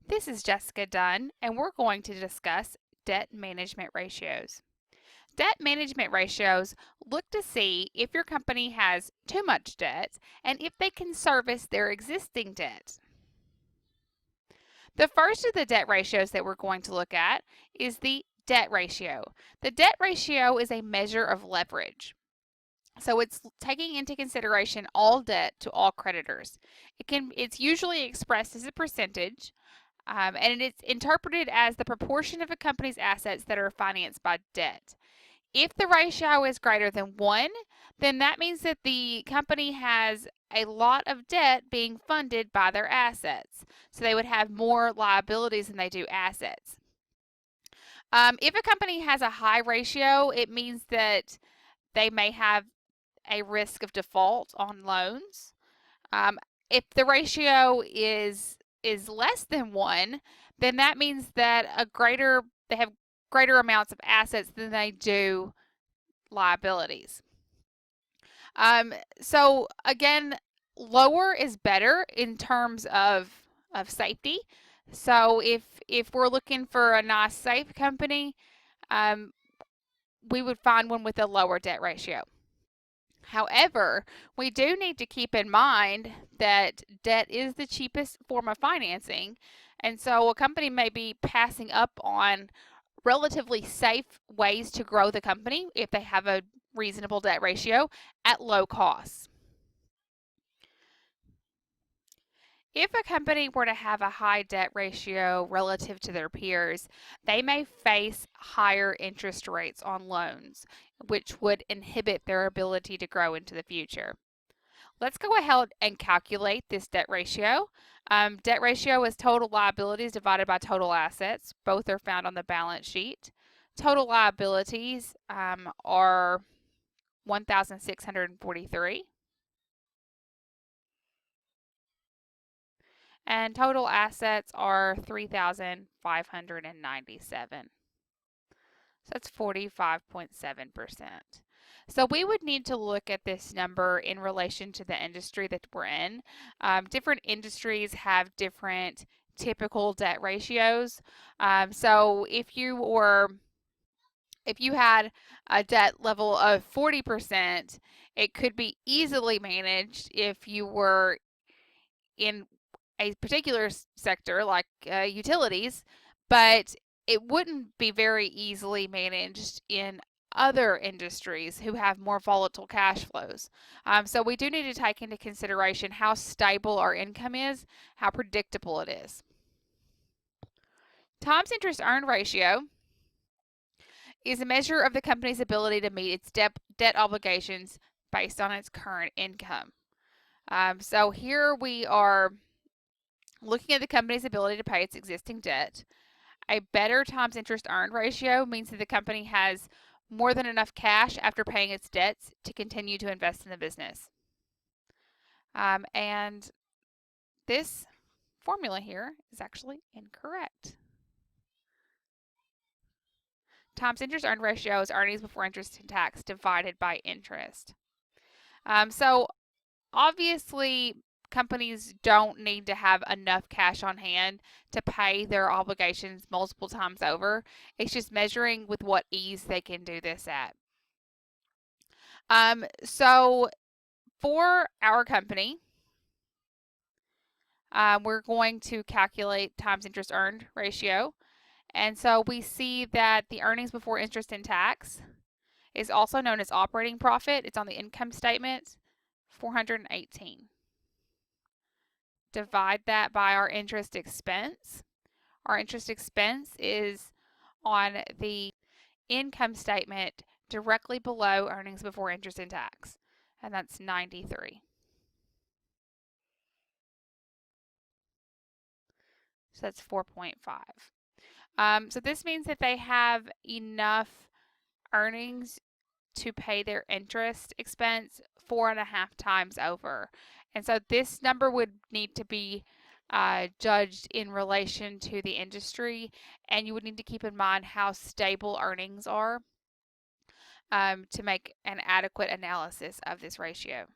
This is Jessica Dunn, and we're going to discuss debt management ratios. Debt management ratios look to see if your company has too much debt and if they can service their existing debt. The first of the debt ratios that we're going to look at is the debt ratio. The debt ratio is a measure of leverage. So it's taking into consideration all debt to all creditors. It's usually expressed as a percentage, and it's interpreted as the proportion of a company's assets that are financed by debt. If the ratio is greater than 1, then that means that the company has a lot of debt being funded by their assets. So they would have more liabilities than they do assets. If a company has a high ratio, it means that they may have a risk of default on loans. If the ratio is less than 1, then that means that they have greater amounts of assets than they do liabilities. So again, lower is better in terms of safety. So if we're looking for a nice safe company, um, we would find one with a lower debt ratio. However, we do need to keep in mind that debt is the cheapest form of financing, and so a company may be passing up on relatively safe ways to grow the company if they have a reasonable debt ratio at low costs. If a company were to have a high debt ratio relative to their peers, they may face higher interest rates on loans, which would inhibit their ability to grow into the future. Let's go ahead and calculate this debt ratio. Debt ratio is total liabilities divided by total assets. Both are found on the balance sheet. Total liabilities are 1,643. And total assets are 3,597. So that's 45.7%. So we would need to look at this number in relation to the industry that we're in. Different industries have different typical debt ratios. So if you had a debt level of 40%, it could be easily managed if you were in a particular sector like utilities, but it wouldn't be very easily managed in other industries who have more volatile cash flows. So we do need to take into consideration how stable our income is, how predictable it is. Times interest earned ratio is a measure of the company's ability to meet its debt obligations based on its current income. So here we are looking at the company's ability to pay its existing debt. A better times interest earned ratio means that the company has more than enough cash after paying its debts to continue to invest in the business. And this formula here is actually incorrect. Times interest earned ratio is earnings before interest and tax divided by interest. So obviously, companies don't need to have enough cash on hand to pay their obligations multiple times over. It's just measuring with what ease they can do this at. So for our company, we're going to calculate times interest earned ratio. And so we see that the earnings before interest and tax is also known as operating profit. It's on the income statement, 418. Divide that by our interest expense. Our interest expense is on the income statement directly below earnings before interest and tax, and that's 93. So that's 4.5. So this means that they have enough earnings to pay their interest expense 4.5 times over. And so this number would need to be judged in relation to the industry, and you would need to keep in mind how stable earnings are to make an adequate analysis of this ratio.